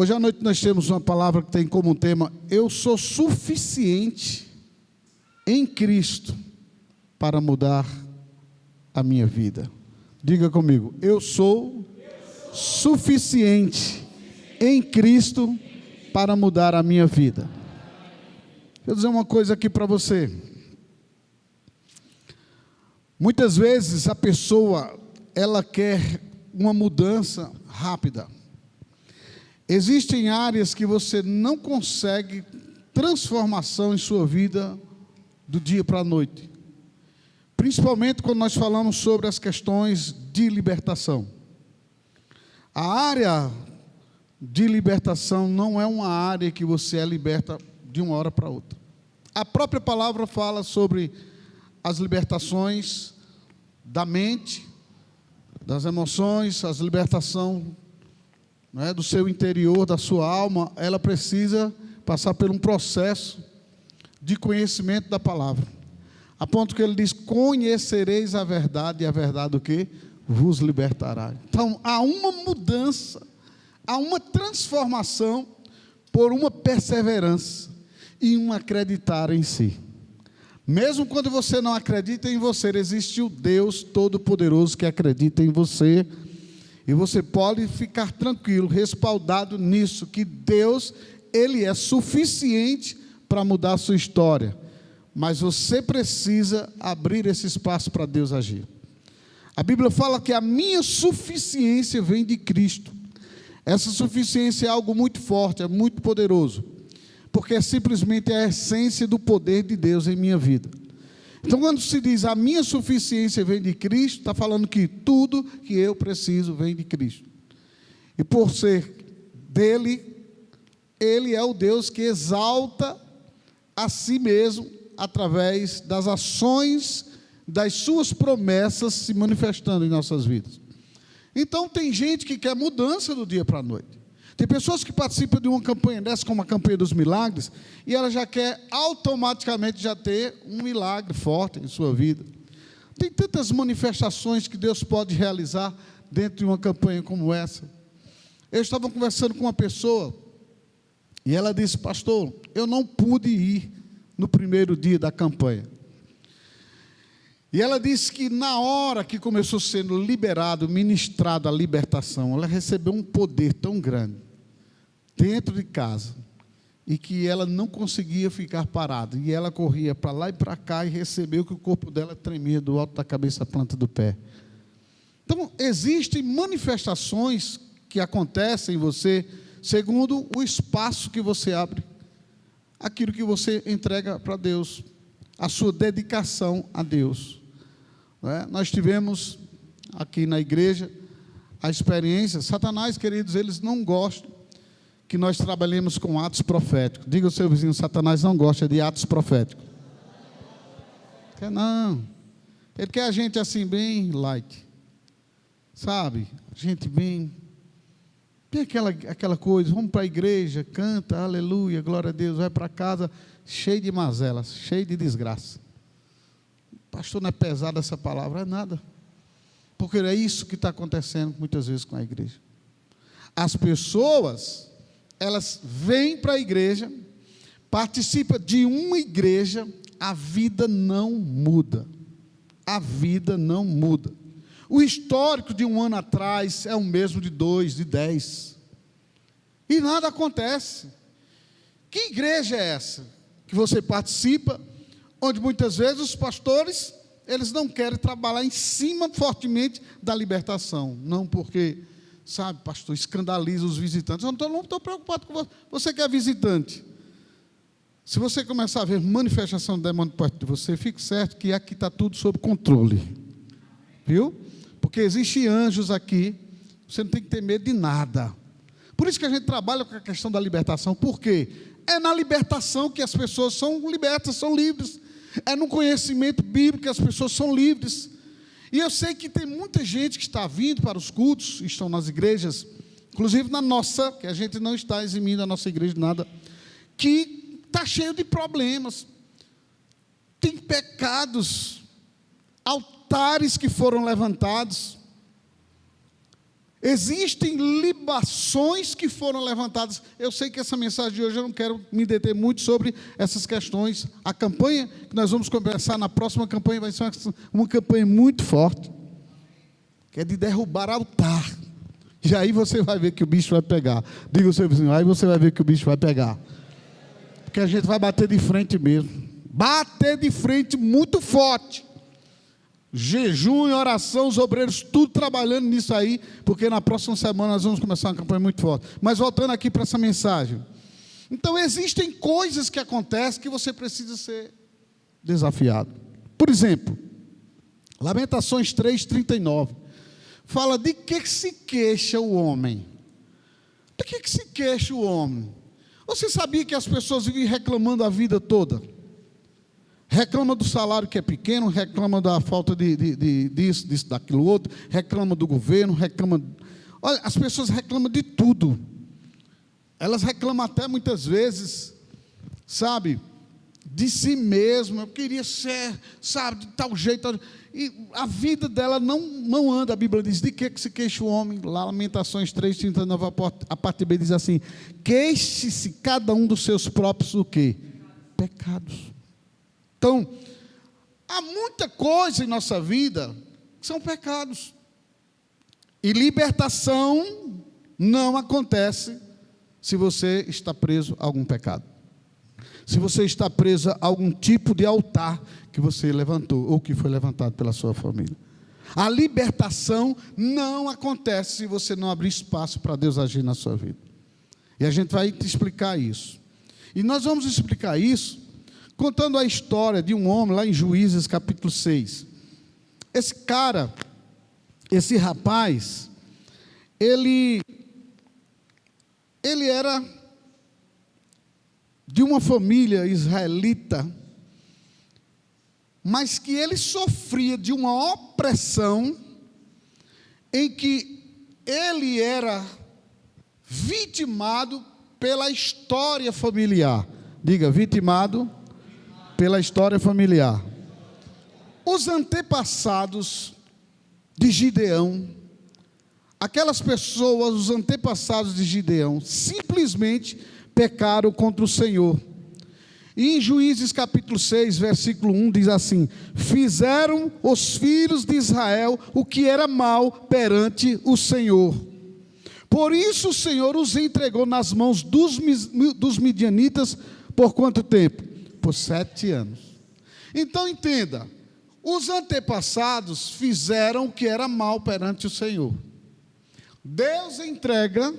Hoje à noite nós temos uma palavra que tem como tema: eu sou suficiente em Cristo para mudar a minha vida. Diga comigo: eu sou suficiente em Cristo para mudar a minha vida. Deixa eu dizer uma coisa aqui para você. Muitas vezes a pessoa, ela quer uma mudança rápida. Existem áreas que você não consegue transformação em sua vida do dia para a noite. Principalmente quando nós falamos sobre as questões de libertação. A área de libertação não é uma área que você é liberta de uma hora para outra. A própria palavra fala sobre as libertações da mente, das emoções, as libertação do seu interior, da sua alma. Ela precisa passar por um processo de conhecimento da palavra, a ponto que ele diz: conhecereis a verdade, e a verdade o quê? Vos libertará. Então há uma mudança, há uma transformação por uma perseverança e um acreditar em si. Mesmo quando você não acredita em você, existe o Deus Todo-Poderoso que acredita em você. E você pode ficar tranquilo, respaldado nisso, que Deus, Ele é suficiente para mudar a sua história. Mas você precisa abrir esse espaço para Deus agir. A Bíblia fala que a minha suficiência vem de Cristo. Essa suficiência é algo muito forte, é muito poderoso, porque é simplesmente a essência do poder de Deus em minha vida. Então, quando se diz a minha suficiência vem de Cristo, está falando que tudo que eu preciso vem de Cristo. E por ser dele, ele é o Deus que exalta a si mesmo através das ações, das suas promessas se manifestando em nossas vidas. Então, tem gente que quer mudança do dia para a noite. Tem pessoas que participam de uma campanha dessa, como a campanha dos milagres, e ela já quer automaticamente já ter um milagre forte em sua vida. Tem tantas manifestações que Deus pode realizar dentro de uma campanha como essa. Eu estava conversando com uma pessoa, e ela disse: pastor, eu não pude ir no primeiro dia da campanha. E ela disse que na hora que começou sendo liberado, ministrado a libertação, ela recebeu um poder tão grande dentro de casa, e que ela não conseguia ficar parada, e ela corria para lá e para cá, e recebeu que o corpo dela tremia do alto da cabeça à planta do pé. Então, existem manifestações que acontecem em você, segundo o espaço que você abre, aquilo que você entrega para Deus, a sua dedicação a Deus. Nós tivemos aqui na igreja a experiência. Satanás, queridos, eles não gostam que nós trabalhemos com atos proféticos. Diga ao seu vizinho: Satanás não gosta de atos proféticos. Quer não. Ele quer a gente assim bem light, sabe? Gente bem, tem aquela coisa: vamos para a igreja, canta, aleluia, glória a Deus, vai para casa cheio de mazelas, cheio de desgraça. Pastor, não é pesada essa palavra? É nada, porque é isso que está acontecendo muitas vezes com a igreja. As pessoas, elas vêm para a igreja, participam de uma igreja, a vida não muda. A vida não muda. O histórico de um ano atrás é o mesmo de 2, de 10. E nada acontece. Que igreja é essa que você participa, onde muitas vezes os pastores, eles não querem trabalhar em cima fortemente da libertação? Não, porque, sabe, pastor, escandaliza os visitantes. Eu não estou preocupado com você. Você que é visitante, se você começar a ver manifestação do demônio perto de você, fique certo que aqui está tudo sob controle. Viu? Porque existem anjos aqui, você não tem que ter medo de nada. Por isso que a gente trabalha com a questão da libertação. Por quê? É na libertação que as pessoas são libertas, são livres. É no conhecimento bíblico que as pessoas são livres. E eu sei que tem muita gente que está vindo para os cultos, estão nas igrejas, inclusive na nossa, que a gente não está eximindo a nossa igreja de nada, que está cheio de problemas, tem pecados, altares que foram levantados. Existem libações que foram levantadas. Eu sei que essa mensagem de hoje eu não quero me deter muito sobre essas questões. A campanha que nós vamos conversar na próxima campanha vai ser uma campanha muito forte, que é de derrubar altar. E aí você vai ver que o bicho vai pegar. Diga ao seu vizinho, aí você vai ver que o bicho vai pegar. Porque a gente vai bater de frente mesmo. Bater de frente muito forte. Jejum e oração, os obreiros tudo trabalhando nisso aí, porque na próxima semana nós vamos começar uma campanha muito forte. Mas voltando aqui para essa mensagem. Então existem coisas que acontecem que você precisa ser desafiado. Por exemplo, Lamentações 3:39. Fala de que se queixa o homem. De que se queixa o homem? Você sabia que as pessoas vivem reclamando a vida toda? Reclama do salário que é pequeno, reclama da falta disso, daquilo outro, reclama do governo, reclama... Olha, as pessoas reclamam de tudo. Elas reclamam até muitas vezes, sabe, de si mesma. Eu queria ser, sabe, de tal jeito. E a vida dela não anda. A Bíblia diz, de que se queixa o homem? Lamentações 3:39, a parte B diz assim, queixe-se cada um dos seus próprios o quê? Pecados. Então, há muita coisa em nossa vida que são pecados. E libertação não acontece se você está preso a algum pecado. Se você está preso a algum tipo de altar que você levantou ou que foi levantado pela sua família. A libertação não acontece se você não abrir espaço para Deus agir na sua vida. E a gente vai te explicar isso. E nós vamos explicar isso contando a história de um homem lá em Juízes capítulo 6. Esse cara, esse rapaz, ele era de uma família israelita, mas que ele sofria de uma opressão em que ele era vitimado pela história familiar. Diga, vitimado pela história familiar. Os antepassados de Gideão, aquelas pessoas, os antepassados de Gideão, simplesmente pecaram contra o Senhor. E em Juízes capítulo 6, versículo 1, diz assim, fizeram os filhos de Israel o que era mal perante o Senhor. Por isso o Senhor os entregou nas mãos dos midianitas por quanto tempo? Por 7 anos. Então entenda, os antepassados fizeram o que era mal perante o Senhor. Deus entrega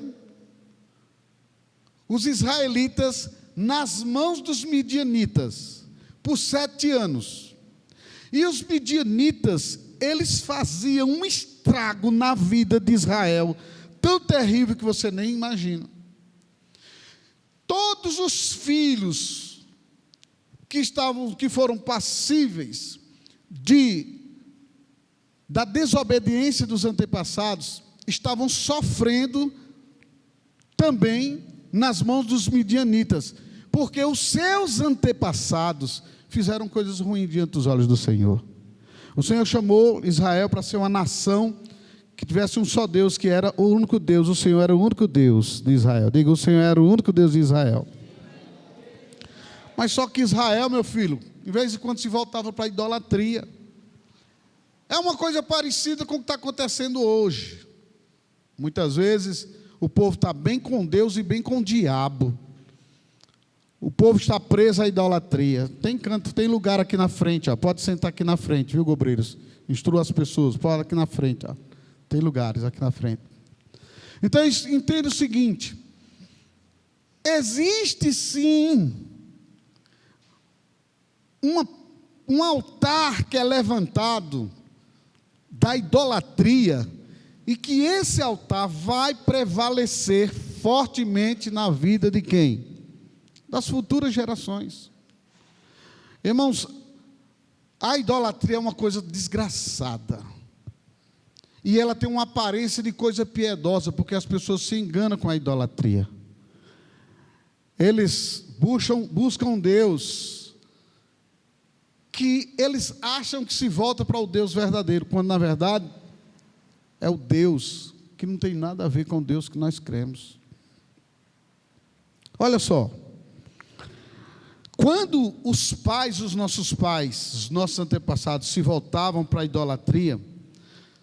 os israelitas nas mãos dos midianitas por 7 anos. E os midianitas, eles faziam um estrago na vida de Israel, tão terrível que você nem imagina. Todos os filhos que foram passíveis da desobediência dos antepassados, estavam sofrendo também nas mãos dos midianitas, porque os seus antepassados fizeram coisas ruins diante dos olhos do Senhor. O Senhor chamou Israel para ser uma nação que tivesse um só Deus, que era o único Deus. O Senhor era o único Deus de Israel. Diga, o Senhor era o único Deus de Israel. Mas só que Israel, meu filho, em vez de quando se voltava para a idolatria, é uma coisa parecida com o que está acontecendo hoje. Muitas vezes o povo está bem com Deus e bem com o diabo. O povo está preso à idolatria. Tem lugar aqui na frente, ó. Pode sentar aqui na frente, viu, obreiros? Instrua as pessoas, pode aqui na frente, ó. Tem lugares aqui na frente. Então entenda o seguinte: existe sim um altar que é levantado da idolatria, e que esse altar vai prevalecer fortemente na vida de quem? Das futuras gerações. Irmãos, a idolatria é uma coisa desgraçada, e ela tem uma aparência de coisa piedosa, porque as pessoas se enganam com a idolatria. Eles buscam Deus que eles acham que se volta para o Deus verdadeiro, quando na verdade é o Deus que não tem nada a ver com o Deus que nós cremos. Olha só, quando os nossos pais, os nossos antepassados se voltavam para a idolatria,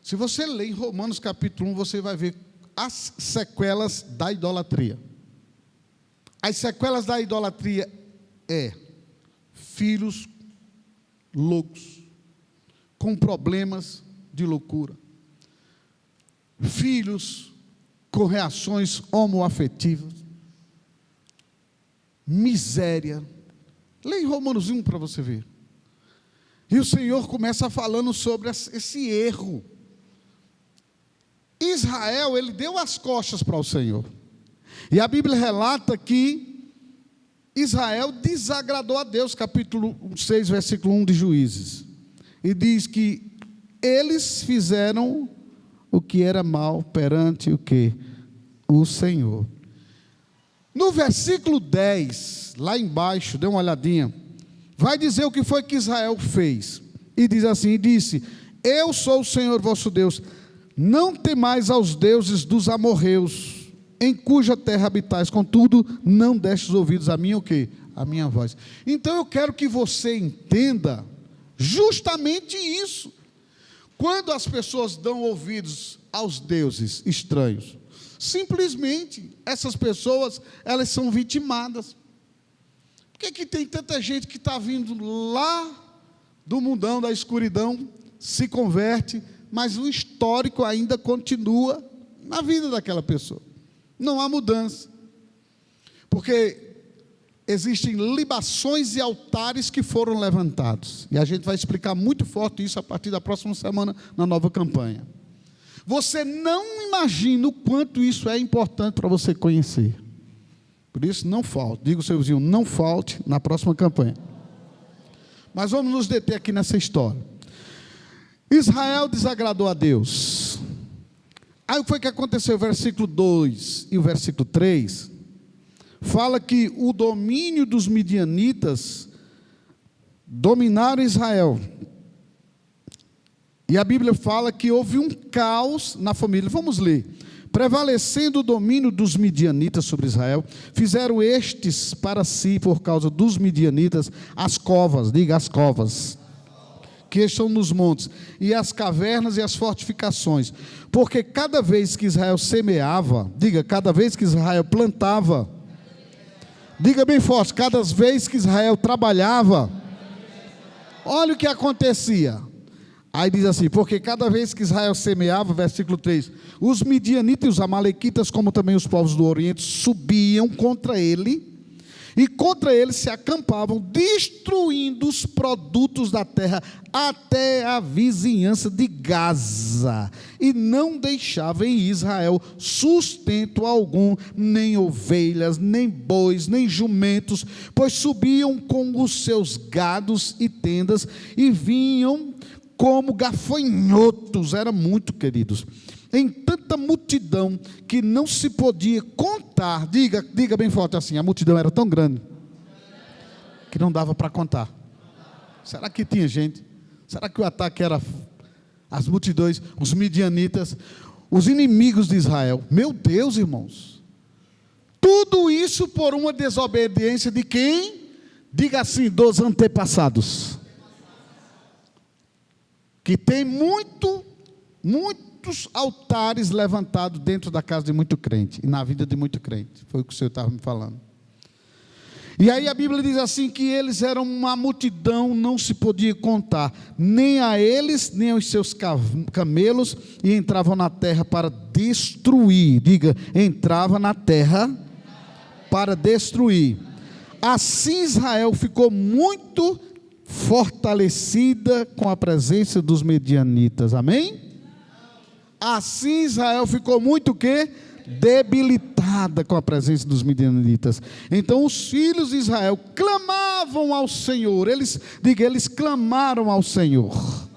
se você ler em Romanos capítulo 1, você vai ver as sequelas da idolatria. As sequelas da idolatria filhos loucos, com problemas de loucura, filhos com reações homoafetivas, miséria. Leia em Romanos 1 para você ver. E o Senhor começa falando sobre esse erro. Israel, ele deu as costas para o Senhor. E a Bíblia relata que Israel desagradou a Deus, capítulo 6, versículo 1 de Juízes. E diz que eles fizeram o que era mal perante o quê? O Senhor. No versículo 10, lá embaixo, dê uma olhadinha, vai dizer o que foi que Israel fez. E diz assim, disse, eu sou o Senhor vosso Deus, não temais aos deuses dos amorreus, em cuja terra habitais, contudo, não destes ouvidos a mim, o quê? A minha voz. Então eu quero que você entenda justamente isso. Quando as pessoas dão ouvidos aos deuses estranhos, simplesmente essas pessoas, elas são vitimadas. Por que tem tanta gente que está vindo lá do mundão, da escuridão, se converte, mas o histórico ainda continua na vida daquela pessoa? Não há mudança, porque existem libações e altares que foram levantados, e a gente vai explicar muito forte isso a partir da próxima semana, na nova campanha. Você não imagina o quanto isso é importante para você conhecer. Por isso, não falte. Diga ao seu vizinho, não falte na próxima campanha. Mas vamos nos deter aqui nessa história. Israel desagradou a Deus. Aí foi que aconteceu, o versículo 2 e o versículo 3, fala que o domínio dos midianitas dominaram Israel. E a Bíblia fala que houve um caos na família. Vamos ler. Prevalecendo o domínio dos midianitas sobre Israel, fizeram estes para si, por causa dos midianitas, as covas, diga as covas, que estão nos montes, e as cavernas e as fortificações, porque cada vez que Israel semeava, diga, cada vez que Israel plantava, diga bem forte, cada vez que Israel trabalhava, olha o que acontecia. Aí diz assim, porque cada vez que Israel semeava, versículo 3, os midianitas e os amalequitas, como também os povos do Oriente, subiam contra ele, e contra ele se acampavam, destruindo os produtos da terra, até a vizinhança de Gaza, e não deixava em Israel sustento algum, nem ovelhas, nem bois, nem jumentos, pois subiam com os seus gados e tendas, e vinham como gafanhotos, eram muito queridos, em tanta multidão, que não se podia contar, diga bem forte assim, a multidão era tão grande, que não dava para contar. Será que tinha gente? Será que o ataque era as multidões, os midianitas, os inimigos de Israel? Meu Deus, irmãos, tudo isso por uma desobediência de quem? Diga assim, dos antepassados. Que tem muitos altares levantados dentro da casa de muito crente, e na vida de muito crente, foi o que o Senhor estava me falando. E aí a Bíblia diz assim, que eles eram uma multidão, não se podia contar, nem a eles, nem aos seus camelos, e entravam na terra para destruir, diga, entrava na terra para destruir. Assim Israel ficou muito fortalecida com a presença dos medianitas, amém? Assim Israel ficou muito o quê? Debilitada com a presença dos midianitas. Então os filhos de Israel clamavam ao Senhor, eles clamaram ao Senhor,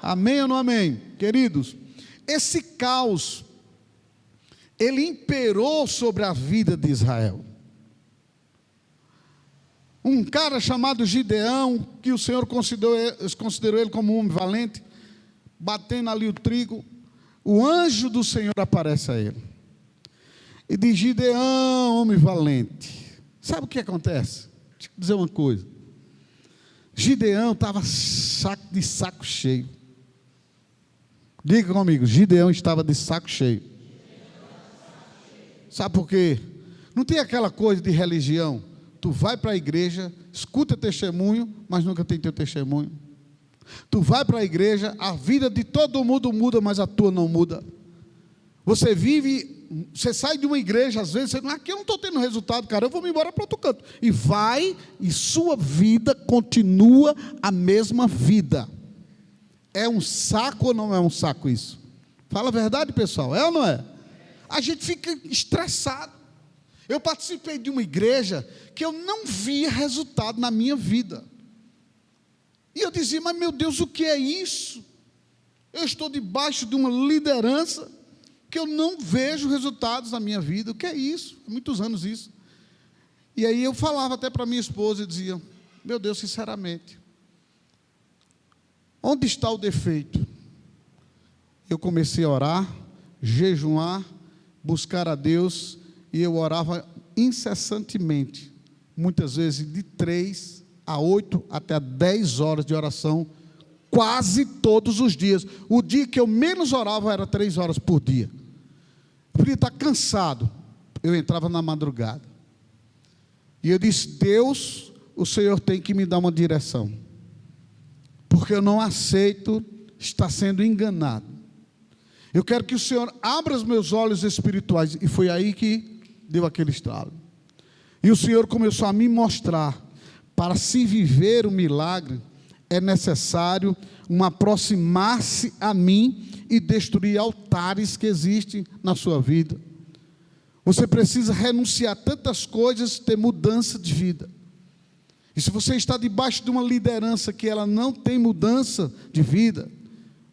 amém ou não amém? Queridos, esse caos, ele imperou sobre a vida de Israel. Um cara chamado Gideão, que o Senhor considerou ele como um homem valente, batendo ali o trigo, o anjo do Senhor aparece a ele e diz: Gideão, homem valente. Sabe o que acontece? Deixa eu dizer uma coisa. Gideão estava de saco cheio. Diga comigo, Gideão estava de saco cheio. Sabe por quê? Não tem aquela coisa de religião. Tu vai para a igreja, escuta testemunho, mas nunca tem teu testemunho. Tu vai para a igreja, a vida de todo mundo muda, mas a tua não muda. Você vive, você sai de uma igreja, às vezes, você diz: aqui eu não estou tendo resultado, cara, eu vou me embora para outro canto. E vai, e sua vida continua a mesma vida. É um saco ou não é um saco isso? Fala a verdade, pessoal, é ou não é? A gente fica estressado. Eu participei de uma igreja que eu não via resultado na minha vida. E eu dizia: mas meu Deus, o que é isso? Eu estou debaixo de uma liderança que eu não vejo resultados na minha vida. O que é isso? Há muitos anos isso. E aí eu falava até para minha esposa e dizia: meu Deus, sinceramente, onde está o defeito? Eu comecei a orar, jejuar, buscar a Deus, e eu orava incessantemente, muitas vezes de 3 a 8 até 10 horas de oração, quase todos os dias. O dia que eu menos orava era 3 horas por dia. Eu podia estar cansado, eu entrava na madrugada. E eu disse: Deus, o Senhor tem que me dar uma direção, porque eu não aceito estar sendo enganado. Eu quero que o Senhor abra os meus olhos espirituais. E foi aí que deu aquele estalo. E o Senhor começou a me mostrar: para se viver o milagre, é necessário aproximar-se a mim e destruir altares que existem na sua vida. Você precisa renunciar a tantas coisas, ter mudança de vida. E se você está debaixo de uma liderança que ela não tem mudança de vida,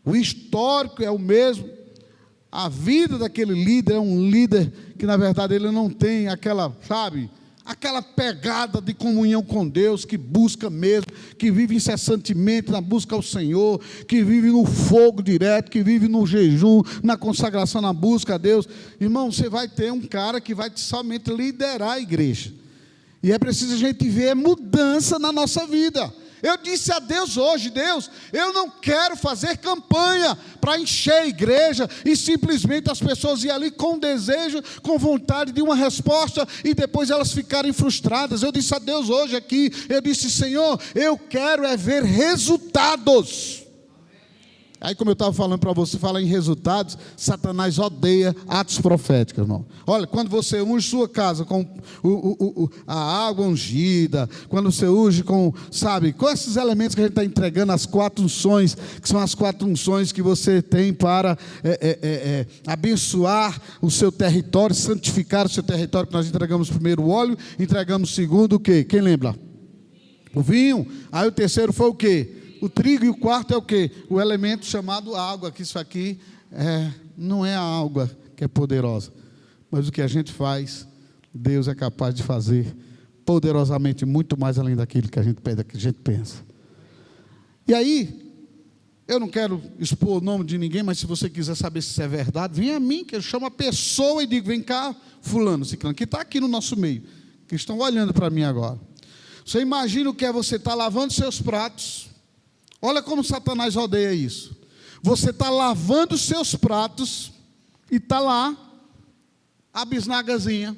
o histórico é o mesmo, a vida daquele líder é um líder que na verdade ele não tem aquela, sabe, aquela pegada de comunhão com Deus, que busca mesmo, que vive incessantemente na busca ao Senhor, que vive no fogo direto, que vive no jejum, na consagração, na busca a Deus. Irmão, você vai ter um cara que vai somente liderar a igreja. E é preciso a gente ver mudança na nossa vida. Eu disse a Deus hoje: Deus, eu não quero fazer campanha para encher a igreja e simplesmente as pessoas irem ali com desejo, com vontade de uma resposta e depois elas ficarem frustradas. Eu disse a Deus hoje aqui, eu disse: Senhor, eu quero é ver resultados. Aí, como eu estava falando para você, falar em resultados, Satanás odeia atos proféticos, irmão. Olha, quando você unge sua casa com a água ungida, quando você unge com, sabe, com esses elementos que a gente está entregando, as 4 unções, que são as 4 unções que você tem para abençoar o seu território, santificar o seu território, que nós entregamos primeiro o óleo, entregamos segundo o quê? Quem lembra? O vinho. Aí o terceiro foi o quê? O trigo. E o quarto é o quê? O elemento chamado água, que isso aqui não é a água que é poderosa, mas o que a gente faz, Deus é capaz de fazer poderosamente, muito mais além daquilo que a gente pede, que a gente pensa. E aí, eu não quero expor o nome de ninguém, mas se você quiser saber se isso é verdade, vem a mim, que eu chamo a pessoa e digo: vem cá, fulano, ciclano, que está aqui no nosso meio, que estão olhando para mim agora. Você imagina o que é você estar lavando seus pratos. Olha como Satanás odeia isso. Você está lavando os seus pratos e está lá a bisnagazinha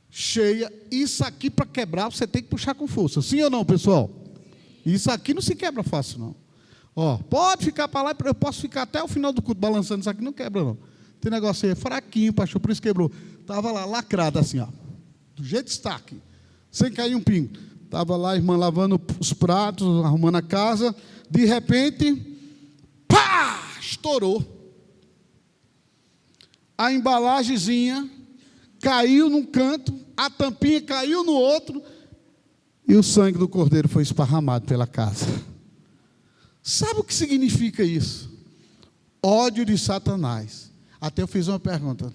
cheia. Isso aqui para quebrar você tem que puxar com força. Sim ou não, pessoal? Isso aqui não se quebra fácil, não. Ó, pode ficar para lá, eu posso ficar até o final do culto balançando, isso aqui não quebra, não. Tem negócio aí, fraquinho, pastor, por isso quebrou. Estava lá, lacrado assim, ó, do jeito que está aqui, sem cair um pingo. Estava lá a irmã lavando os pratos, arrumando a casa. De repente, pá! Estourou. A embalagenzinha caiu num canto, a tampinha caiu no outro, e o sangue do cordeiro foi esparramado pela casa. Sabe o que significa isso? Ódio de Satanás. Até eu fiz uma pergunta: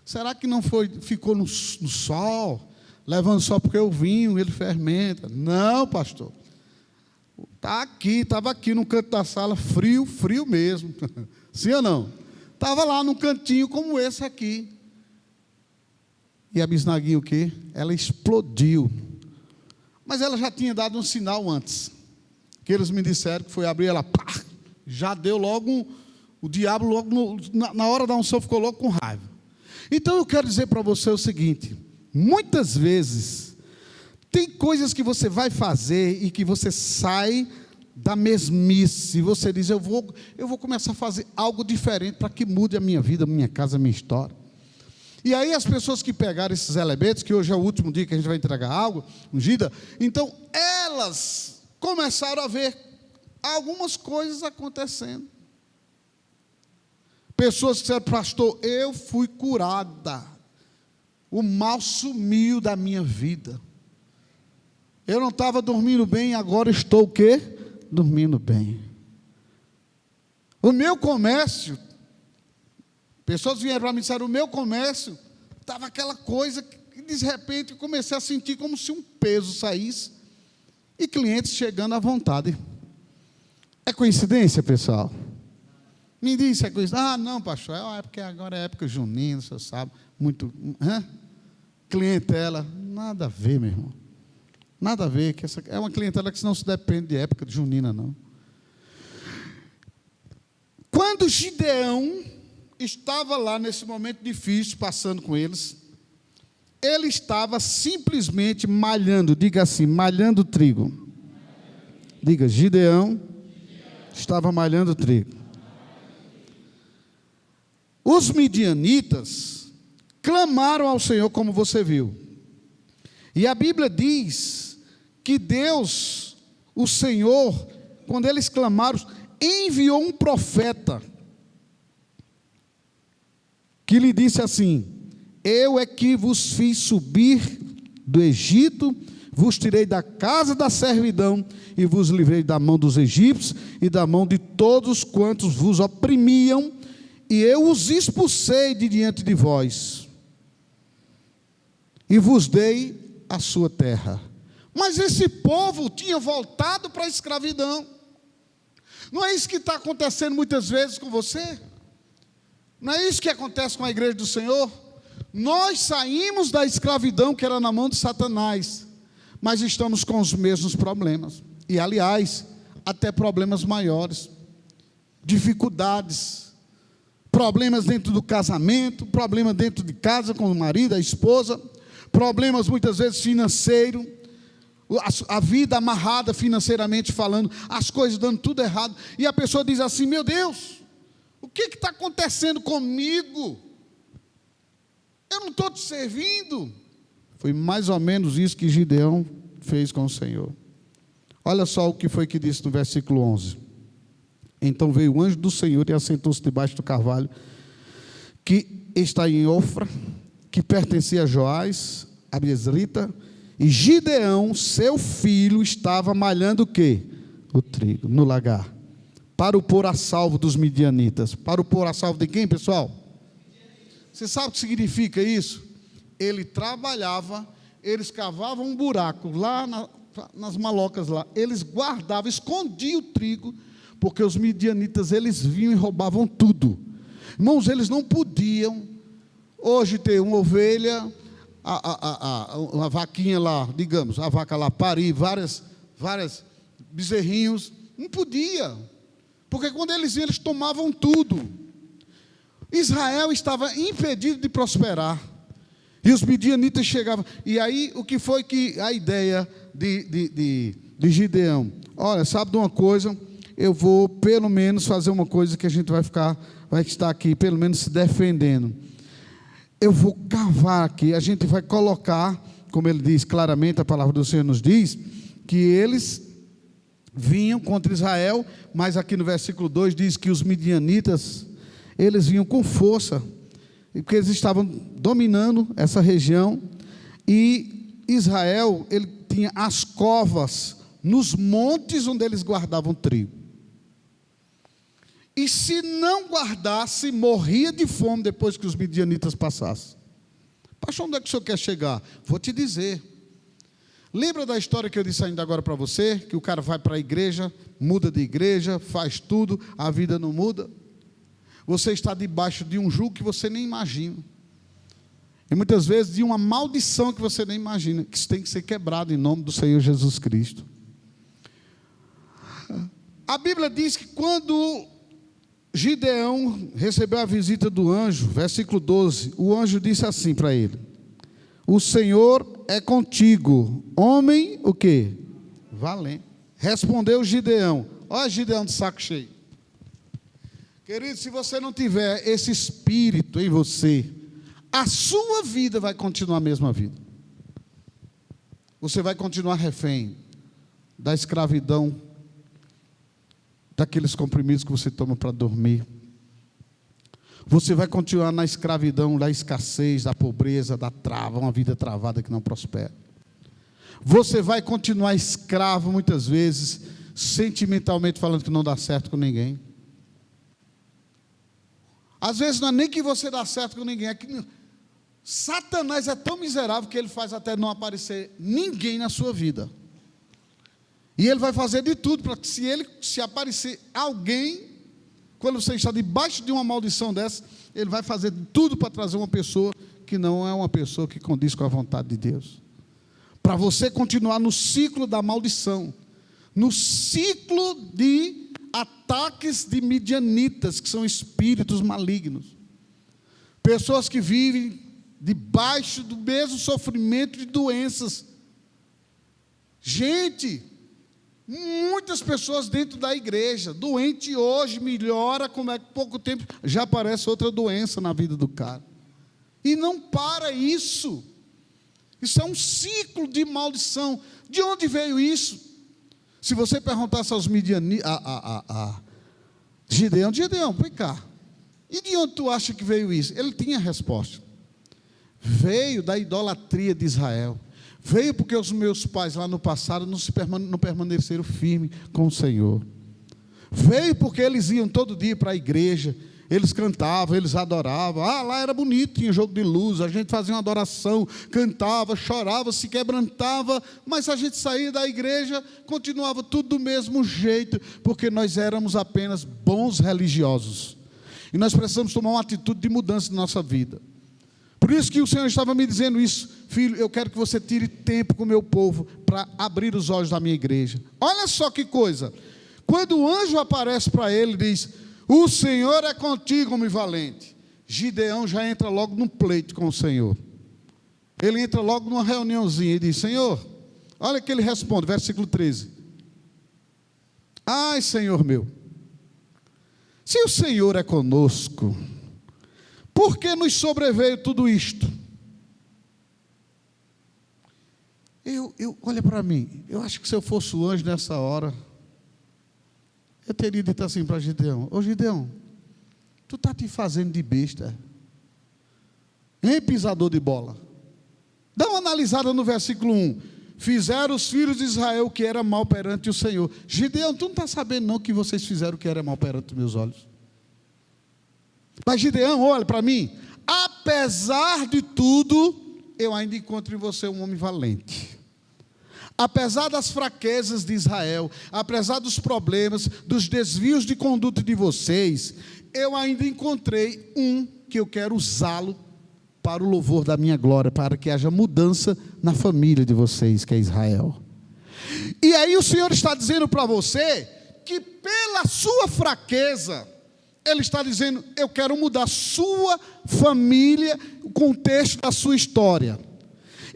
será que não ficou no sol? Levando só porque o vinho, ele fermenta. Não, pastor. Estava aqui no canto da sala, frio, frio mesmo. Sim ou não? Estava lá num cantinho como esse aqui. E a bisnaguinha o quê? Ela explodiu. Mas ela já tinha dado um sinal antes. Que eles me disseram que foi abrir, ela pá, já deu logo, o diabo logo, na hora da unção ficou logo com raiva. Então eu quero dizer para você o seguinte, muitas vezes, tem coisas que você vai fazer e que você sai da mesmice, e você diz, eu vou começar a fazer algo diferente para que mude a minha vida, a minha casa, a minha história. E aí as pessoas que pegaram esses elementos, que hoje é o último dia que a gente vai entregar algo, ungida, então elas começaram a ver algumas coisas acontecendo. Pessoas que disseram, pastor, eu fui curada, o mal sumiu da minha vida. Eu não estava dormindo bem, agora estou o quê? Dormindo bem. O meu comércio, pessoas vieram para mim e disseram, o meu comércio estava aquela coisa que de repente eu comecei a sentir como se um peso saísse, e clientes chegando à vontade. É coincidência, pessoal? Me diz se é coincidência. Ah, não, pastor, porque agora é época junina, o senhor sabe, muito, clientela, nada a ver, meu irmão. Nada a ver, que essa é uma clientela que não se depende de época de junina, não. Quando Gideão estava lá nesse momento difícil, passando com eles, ele estava simplesmente malhando, diga assim, malhando trigo. Diga, Gideão estava malhando trigo. Os midianitas clamaram ao Senhor, como você viu. E a Bíblia diz que Deus, o Senhor, quando eles clamaram, enviou um profeta, que lhe disse assim, eu é que vos fiz subir do Egito, vos tirei da casa da servidão, e vos livrei da mão dos egípcios, e da mão de todos quantos vos oprimiam, e eu os expulsei de diante de vós, e vos dei a sua terra. Mas esse povo tinha voltado para a escravidão. Não é isso que está acontecendo muitas vezes com você? Não é isso que acontece com a igreja do Senhor? Nós saímos da escravidão que era na mão de Satanás, mas estamos com os mesmos problemas. E aliás, até problemas maiores, dificuldades, problemas dentro do casamento, problemas dentro de casa com o marido, a esposa, problemas muitas vezes financeiros, a vida amarrada financeiramente falando, as coisas dando tudo errado, e a pessoa diz assim, meu Deus, o que está acontecendo comigo? Eu não estou te servindo. Foi mais ou menos isso que Gideão fez com o Senhor. Olha só o que foi que disse no versículo 11. Então veio o anjo do Senhor e assentou-se debaixo do carvalho, que está em Ofra, que pertencia a Joás, a Biesrita, e Gideão, seu filho, estava malhando o quê? O trigo, no lagar, para o pôr a salvo dos midianitas. Para o pôr a salvo de quem, pessoal? Você sabe o que significa isso? Ele trabalhava, eles cavavam um buraco lá nas malocas lá, eles guardavam, escondiam o trigo, porque os midianitas, eles vinham e roubavam tudo. Irmãos, eles não podiam hoje ter uma ovelha, uma vaquinha lá, digamos, a vaca lá parir, várias bezerrinhos, não podia, porque quando eles iam, eles tomavam tudo. Israel estava impedido de prosperar, e os midianitas chegavam, e aí o que foi que a ideia de Gideão? Olha, sabe de uma coisa, eu vou pelo menos fazer uma coisa que a gente vai estar aqui, pelo menos se defendendo. Eu vou cavar aqui, a gente vai colocar, como ele diz claramente, a palavra do Senhor nos diz, que eles vinham contra Israel, mas aqui no versículo 2 diz que os midianitas, eles vinham com força, porque eles estavam dominando essa região, e Israel, ele tinha as covas nos montes onde eles guardavam trigo. E se não guardasse, morria de fome depois que os midianitas passassem. Pastor, onde é que o senhor quer chegar? Vou te dizer. Lembra da história que eu disse ainda agora para você? Que o cara vai para a igreja, muda de igreja, faz tudo, a vida não muda. Você está debaixo de um jugo que você nem imagina. E muitas vezes de uma maldição que você nem imagina, que isso tem que ser quebrado em nome do Senhor Jesus Cristo. A Bíblia diz que quando Gideão recebeu a visita do anjo, versículo 12, o anjo disse assim para ele: o Senhor é contigo, homem, o quê? Valente. Respondeu Gideão. Olha Gideão de saco cheio. Querido, se você não tiver esse espírito em você, a sua vida vai continuar a mesma vida. Você vai continuar refém da escravidão, daqueles comprimidos que você toma para dormir. Você vai continuar na escravidão, da escassez, da pobreza, da trava, uma vida travada que não prospera. Você vai continuar escravo muitas vezes, sentimentalmente falando que não dá certo com ninguém. Às vezes não é nem que você dá certo com ninguém, é que Satanás é tão miserável que ele faz até não aparecer ninguém na sua vida. E ele vai fazer de tudo para que se aparecer alguém, quando você está debaixo de uma maldição dessa, ele vai fazer de tudo para trazer uma pessoa que não é uma pessoa que condiz com a vontade de Deus. Para você continuar no ciclo da maldição, no ciclo de ataques de midianitas, que são espíritos malignos. Pessoas que vivem debaixo do mesmo sofrimento de doenças. Gente, muitas pessoas dentro da igreja, doente hoje, melhora, como é que pouco tempo já aparece outra doença na vida do cara. E não para isso. Isso é um ciclo de maldição. De onde veio isso? Se você perguntasse aos midianitas, Gideão, vem cá. E de onde tu acha que veio isso? Ele tinha a resposta. Veio da idolatria de Israel. Veio porque os meus pais lá no passado não permaneceram firmes com o Senhor. Veio porque eles iam todo dia para a igreja, eles cantavam, eles adoravam. Lá era bonito, tinha jogo de luz, a gente fazia uma adoração, cantava, chorava, se quebrantava, mas a gente saía da igreja, continuava tudo do mesmo jeito, porque nós éramos apenas bons religiosos. E nós precisamos tomar uma atitude de mudança na nossa vida. Por isso que o Senhor estava me dizendo isso: filho, eu quero que você tire tempo com o meu povo para abrir os olhos da minha igreja. Olha só que coisa, quando o anjo aparece para ele, diz: o Senhor é contigo, homem valente. Gideão já entra logo num pleito com o Senhor. Ele entra logo numa reuniãozinha e diz: Senhor, olha que ele responde, versículo 13: ai, Senhor meu, se o Senhor é conosco, por que nos sobreveio tudo isto? Olha para mim, eu acho que se eu fosse o anjo nessa hora, eu teria dito assim para Gideão: ô Gideão, tu está te fazendo de besta, hein, pisador de bola? Dá uma analisada no versículo 1. Fizeram os filhos de Israel o que era mal perante o Senhor. Gideão, tu não está sabendo não que vocês fizeram o que era mal perante os meus olhos? Mas Gideão, olha para mim, apesar de tudo, eu ainda encontro em você um homem valente. Apesar das fraquezas de Israel, apesar dos problemas, dos desvios de conduta de vocês, eu ainda encontrei um que eu quero usá-lo para o louvor da minha glória, para que haja mudança na família de vocês, que é Israel. E aí o Senhor está dizendo para você que pela sua fraqueza, Ele está dizendo: eu quero mudar a sua família, o contexto da sua história.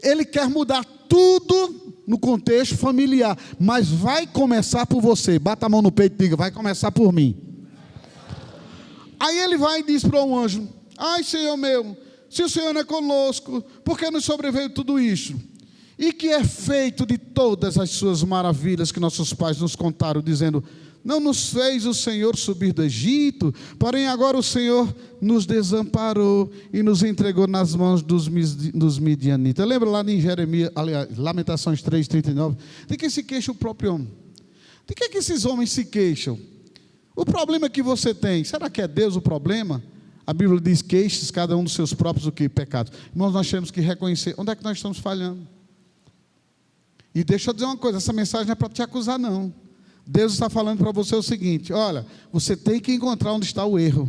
Ele quer mudar tudo no contexto familiar, mas vai começar por você. Bata a mão no peito e diga: vai começar por mim. Aí ele vai e diz para o anjo: ai, Senhor meu, se o Senhor não é conosco, por que nos sobreveio tudo isso? E que é feito de todas as suas maravilhas que nossos pais nos contaram, dizendo: não nos fez o Senhor subir do Egito, porém agora o Senhor nos desamparou e nos entregou nas mãos dos midianitas. Lembra lá em Jeremias, aliás, Lamentações 3:39, de que se queixa o próprio homem? De que esses homens se queixam? O problema que você tem, será que é Deus o problema? A Bíblia diz: queixes cada um dos seus próprios o que? Pecados. Irmãos, nós temos que reconhecer onde é que nós estamos falhando. E deixa eu dizer uma coisa, essa mensagem não é para te acusar, não. Deus está falando para você o seguinte: olha, você tem que encontrar onde está o erro.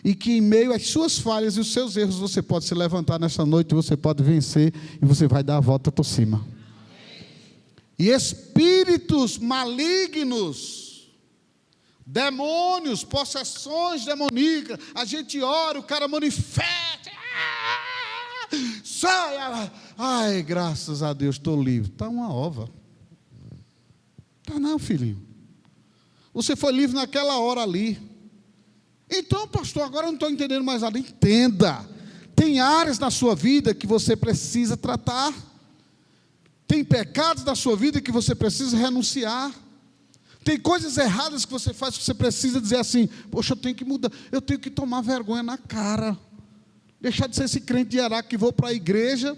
E que em meio às suas falhas e os seus erros, você pode se levantar nessa noite, você pode vencer, e você vai dar a volta por cima. E espíritos malignos, demônios, possessões demoníacas, a gente ora, o cara manifesta, sai, ai, graças a Deus, estou livre. Está uma ova. Está não, filhinho. Você foi livre naquela hora ali. Então, pastor, agora eu não estou entendendo mais nada. Entenda, tem áreas na sua vida que você precisa tratar, tem pecados na sua vida que você precisa renunciar, tem coisas erradas que você faz que você precisa dizer assim: poxa, eu tenho que mudar, eu tenho que tomar vergonha na cara, deixar de ser esse crente de Araque que vou para a igreja,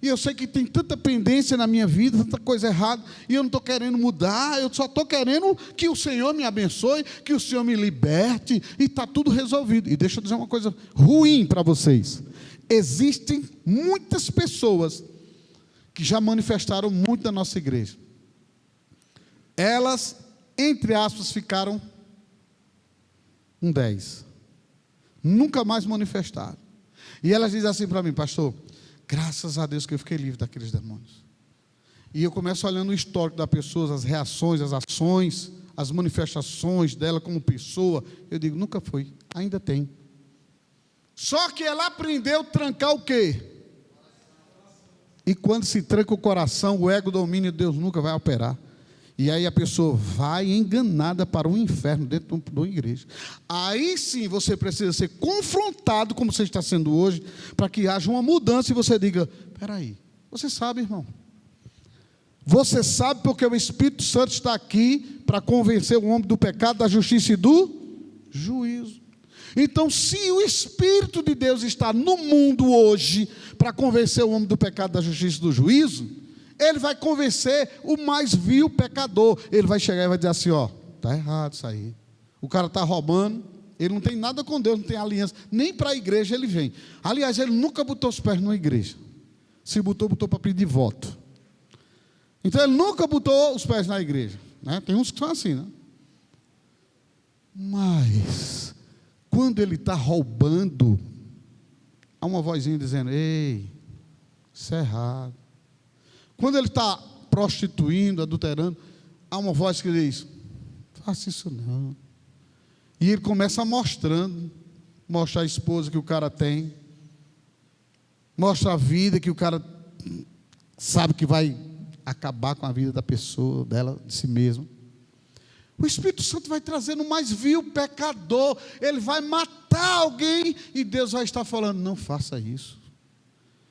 e eu sei que tem tanta pendência na minha vida, tanta coisa errada, e eu não estou querendo mudar, eu só estou querendo que o Senhor me abençoe, que o Senhor me liberte, e está tudo resolvido. E deixa eu dizer uma coisa ruim para vocês: existem muitas pessoas que já manifestaram muito na nossa igreja, elas, entre aspas, ficaram um 10, nunca mais manifestaram, e elas dizem assim para mim: pastor, graças a Deus que eu fiquei livre daqueles demônios. E eu começo olhando o histórico da pessoa, as reações, as ações, as manifestações dela como pessoa. Eu digo: nunca foi, ainda tem. Só que ela aprendeu a trancar o quê? E quando se tranca o coração, o ego domina e Deus nunca vai operar. E aí a pessoa vai enganada para o inferno dentro de uma igreja. Aí sim você precisa ser confrontado, como você está sendo hoje, para que haja uma mudança e você diga: espera aí, você sabe, irmão, você sabe, porque o Espírito Santo está aqui para convencer o homem do pecado, da justiça e do juízo. Então, se o Espírito de Deus está no mundo hoje para convencer o homem do pecado, da justiça e do juízo, ele vai convencer o mais vil pecador. Ele vai chegar e vai dizer assim: ó, está errado isso aí, o cara está roubando, ele não tem nada com Deus, não tem aliança, nem para a igreja ele vem. Aliás, ele nunca botou os pés numa igreja, se botou para pedir voto. Então ele nunca botou os pés na igreja, né? Tem uns que são assim, né? Mas quando ele está roubando, há uma vozinha dizendo: ei, isso é errado. Quando ele está prostituindo, adulterando, há uma voz que diz: faça isso não. E ele começa mostra a esposa que o cara tem, mostra a vida que o cara sabe que vai acabar com a vida da pessoa, dela, de si mesmo. O Espírito Santo vai trazendo o mais vil pecador, ele vai matar alguém, e Deus vai estar falando: não faça isso.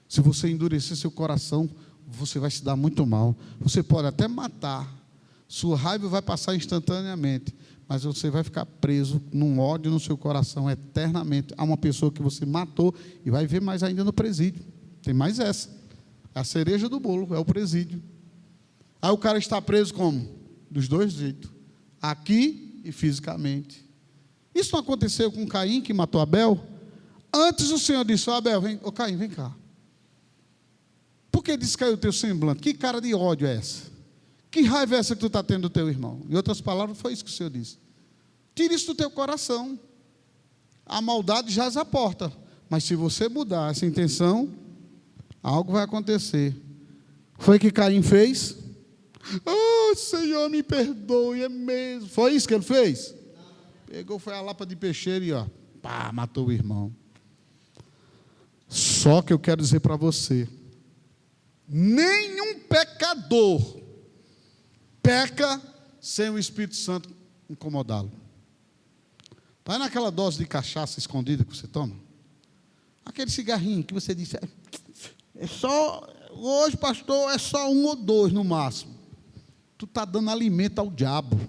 Se você endurecer seu coração, você vai se dar muito mal. Você pode até matar, sua raiva vai passar instantaneamente, mas você vai ficar preso num ódio no seu coração eternamente a uma pessoa que você matou, e vai ver mais ainda no presídio. Tem mais essa, a cereja do bolo é o presídio. Aí o cara está preso como? Dos dois jeitos, aqui e fisicamente. Isso não aconteceu com Caim, que matou Abel? Antes o Senhor disse: ó, Abel, vem, ô Caim, vem cá. Por que descaiu o teu semblante? Que cara de ódio é essa? Que raiva é essa que tu está tendo do teu irmão? Em outras palavras, foi isso que o Senhor disse: tira isso do teu coração. A maldade jaz à porta, mas se você mudar essa intenção, algo vai acontecer. Foi o que Caim fez? Oh, Senhor, me perdoe, é mesmo. Foi isso que ele fez? Pegou, foi a lapa de peixeiro e ó, pá, matou o irmão. Só que eu quero dizer para você: nenhum pecador peca sem o Espírito Santo incomodá-lo. Vai naquela dose de cachaça escondida que você toma, aquele cigarrinho que você disse: é só, hoje pastor, é só 1 ou 2 no máximo. Tu está dando alimento ao diabo.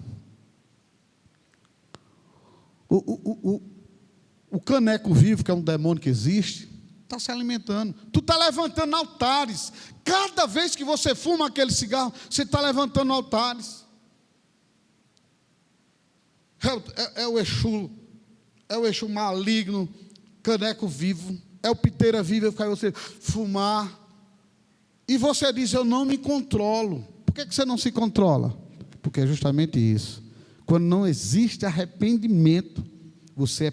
O caneco vivo, que é um demônio que existe, está se alimentando. Tu está levantando altares. Cada vez que você fuma aquele cigarro, você está levantando altares. É o Exu maligno, caneco vivo, é o piteira viva, que faz você fumar. E você diz: eu não me controlo. Por que você não se controla? Porque é justamente isso. Quando não existe arrependimento, você é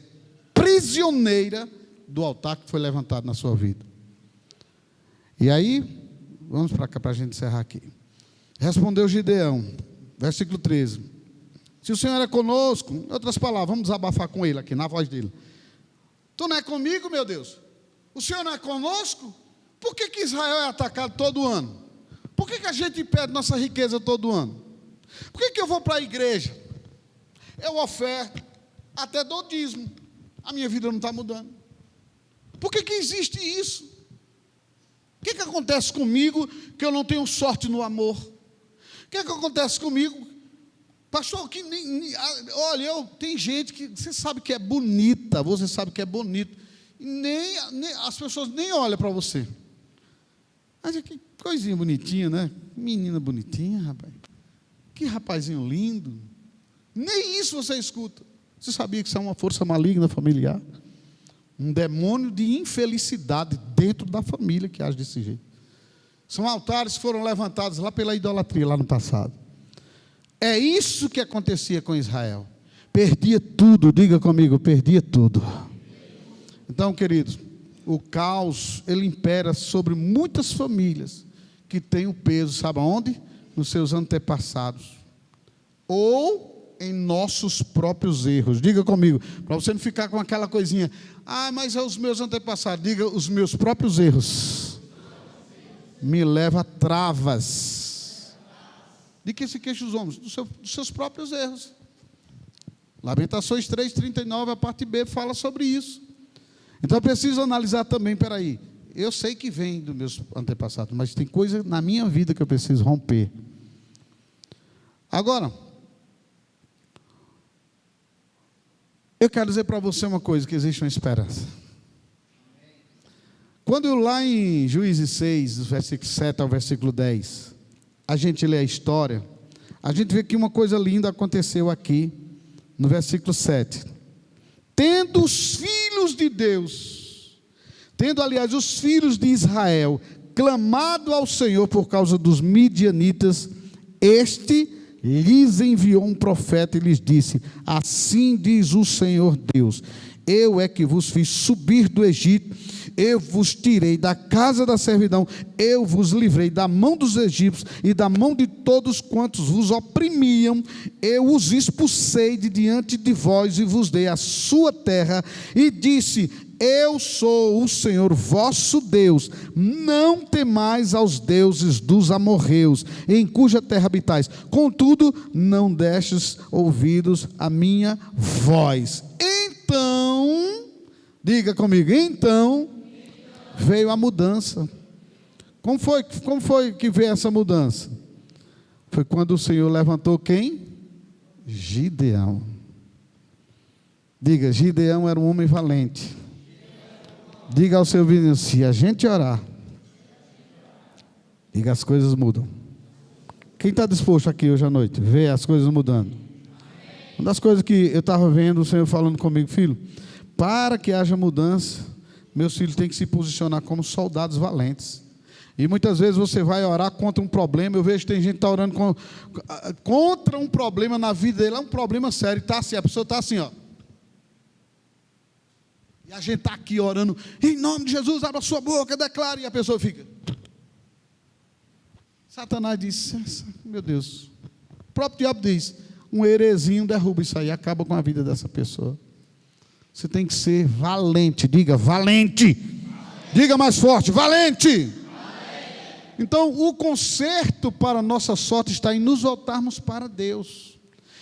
prisioneira do altar que foi levantado na sua vida. E aí, vamos para cá para a gente encerrar aqui. Respondeu Gideão, versículo 13: se o Senhor é conosco, em outras palavras, vamos desabafar com ele aqui, na voz dele. Tu não é comigo, meu Deus? O Senhor não é conosco? Por que Israel é atacado todo ano? Por que a gente perde nossa riqueza todo ano? Por que eu vou para a igreja? Eu oferto, até dou dízimo. A minha vida não está mudando. Por que existe isso? O que acontece comigo que eu não tenho sorte no amor? O que acontece comigo? Pastor, olha, tem gente que você sabe que é bonita, você sabe que é bonito, e nem as pessoas nem olham para você. Mas que coisinha bonitinha, né? Menina bonitinha, rapaz. Que rapazinho lindo. Nem isso você escuta. Você sabia que isso é uma força maligna familiar? Um demônio de infelicidade dentro da família que age desse jeito. São altares que foram levantados lá pela idolatria, lá no passado. É isso que acontecia com Israel. Perdia tudo, diga comigo, perdia tudo. Então, queridos, o caos, ele impera sobre muitas famílias que têm o peso, sabe aonde? Nos seus antepassados. Ou em nossos próprios erros. Diga comigo, para você não ficar com aquela coisinha: ah, mas é os meus antepassados. Diga: os meus próprios erros me levam a travas. De que se queixa os homens? Dos seus próprios erros. Lamentações 3:39, a parte B, fala sobre isso. Então eu preciso analisar também, peraí, eu sei que vem dos meus antepassados, mas tem coisa na minha vida que eu preciso romper. Agora, eu quero dizer para você uma coisa, que existe uma esperança. Quando lá em Juízes 6, do versículo 7 ao versículo 10, a gente lê a história, a gente vê que uma coisa linda aconteceu aqui, no versículo 7. Tendo os filhos de Deus, aliás, os filhos de Israel, clamado ao Senhor por causa dos midianitas, este lhes enviou um profeta e lhes disse: assim diz o Senhor Deus, eu é que vos fiz subir do Egito, eu vos tirei da casa da servidão, eu vos livrei da mão dos egípcios e da mão de todos quantos vos oprimiam, eu os expulsei de diante de vós e vos dei a sua terra, e disse: eu sou o Senhor vosso Deus, não temais aos deuses dos amorreus, em cuja terra habitais, contudo, não destes ouvidos à minha voz. Então, diga comigo, então, veio a mudança. Como foi que veio essa mudança? Foi quando o Senhor levantou quem? Gideão. Diga: Gideão era um homem valente. Diga ao seu vizinho: se a gente orar, diga, as coisas mudam. Quem está disposto aqui hoje à noite, ver as coisas mudando? Uma das coisas que eu estava vendo o Senhor falando comigo: filho, para que haja mudança, meus filhos têm que se posicionar como soldados valentes. E muitas vezes você vai orar contra um problema. Eu vejo que tem gente que está orando contra um problema na vida dele, é um problema sério, tá assim, a pessoa está assim, ó. E a gente está aqui orando: em nome de Jesus, abra a sua boca, declare. E a pessoa fica. Satanás diz: meu Deus. O próprio diabo diz: um heresinho derruba isso aí, acaba com a vida dessa pessoa. Você tem que ser valente. Diga: valente. Diga mais forte: valente. Então, o conserto para a nossa sorte está em nos voltarmos para Deus.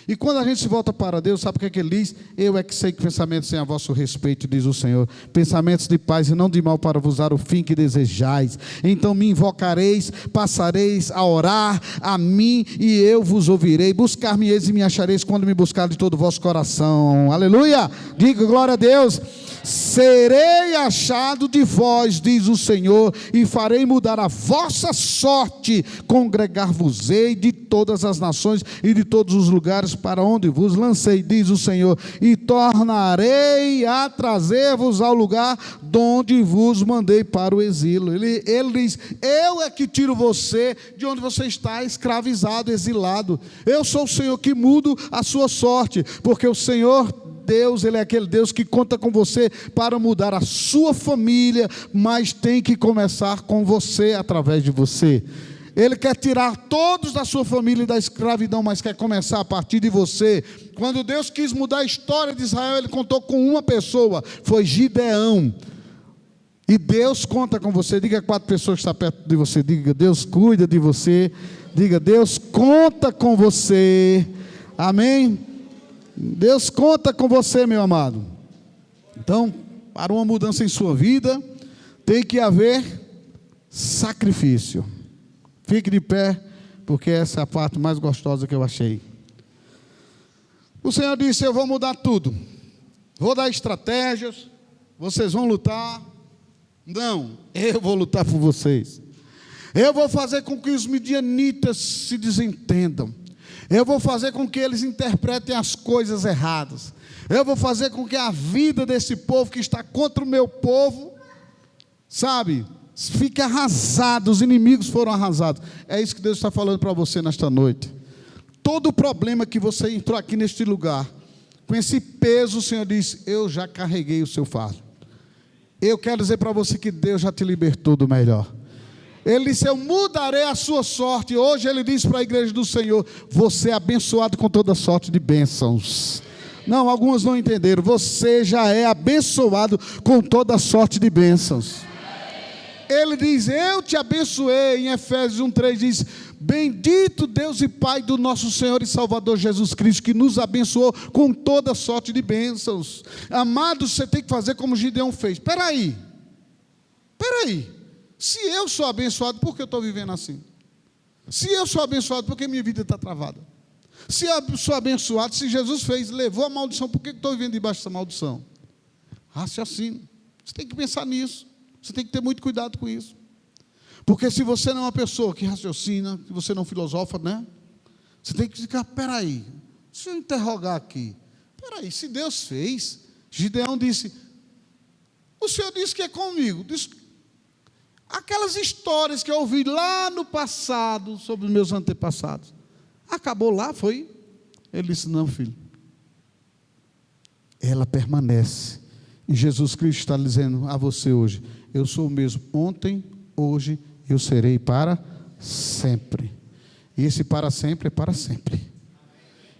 E quando a gente se volta para Deus, sabe o que ele diz? Eu é que sei que pensamentos têm a vosso respeito, diz o Senhor, pensamentos de paz e não de mal, para vos dar o fim que desejais. Então me invocareis, passareis a orar a mim, e eu vos ouvirei. Buscar-me-eis e me achareis, quando me buscar de todo o vosso coração. Aleluia! Diga glória a Deus. Serei achado de vós, diz o Senhor, e farei mudar a vossa sorte, congregar-vos-ei de todas as nações e de todos os lugares para onde vos lancei, diz o Senhor, e tornarei a trazer-vos ao lugar de onde vos mandei para o exílio. Ele diz: eu é que tiro você de onde você está escravizado, exilado. Eu sou o Senhor que mudo a sua sorte, porque o Senhor Deus, Ele é aquele Deus que conta com você para mudar a sua família, mas tem que começar com você, através de você. Ele quer tirar todos da sua família da escravidão, mas quer começar a partir de você. Quando Deus quis mudar a história de Israel, Ele contou com uma pessoa, foi Gideão. E Deus conta com você. Diga a 4 pessoas que estão perto de você, diga: Deus cuida de você. Diga: Deus conta com você. Amém? Deus conta com você, meu amado. Então, para uma mudança em sua vida, tem que haver sacrifício. Fique de pé, porque essa é a parte mais gostosa que eu achei. O Senhor disse: eu vou mudar tudo. Vou dar estratégias, vocês vão lutar. Não, eu vou lutar por vocês. Eu vou fazer com que os midianitas se desentendam. Eu vou fazer com que eles interpretem as coisas erradas. Eu vou fazer com que a vida desse povo que está contra o meu povo, sabe, fique arrasado. Os inimigos foram arrasados. É isso que Deus está falando para você nesta noite. Todo o problema que você entrou aqui neste lugar, com esse peso, o Senhor diz: eu já carreguei o seu fardo. Eu quero dizer para você que Deus já te libertou do melhor. Ele disse: eu mudarei a sua sorte. Hoje Ele diz para a igreja do Senhor: você é abençoado com toda sorte de bênçãos. Não, alguns não entenderam. Você já é abençoado com toda sorte de bênçãos. Ele diz: eu te abençoei. Em Efésios 1:3 diz: bendito Deus e Pai do nosso Senhor e Salvador Jesus Cristo, que nos abençoou com toda sorte de bênçãos. Amados, você tem que fazer como Gideão fez. Espera aí. Se eu sou abençoado, por que eu estou vivendo assim? Se eu sou abençoado, por que minha vida está travada? Se eu sou abençoado, se Jesus levou a maldição, por que eu estou vivendo debaixo dessa maldição? Raciocínio. Você tem que pensar nisso. Você tem que ter muito cuidado com isso. Porque se você não é uma pessoa que raciocina, que você não filosofa, né? Você tem que ficar: peraí, deixa eu interrogar aqui. Peraí, se Deus fez, Gideão disse: o Senhor disse que é comigo. Aquelas histórias que eu ouvi lá no passado, sobre os meus antepassados, acabou lá, foi? Ele disse: não, filho, ela permanece. E Jesus Cristo está dizendo a você hoje: eu sou o mesmo ontem, hoje, eu serei para sempre. E esse para sempre é para sempre.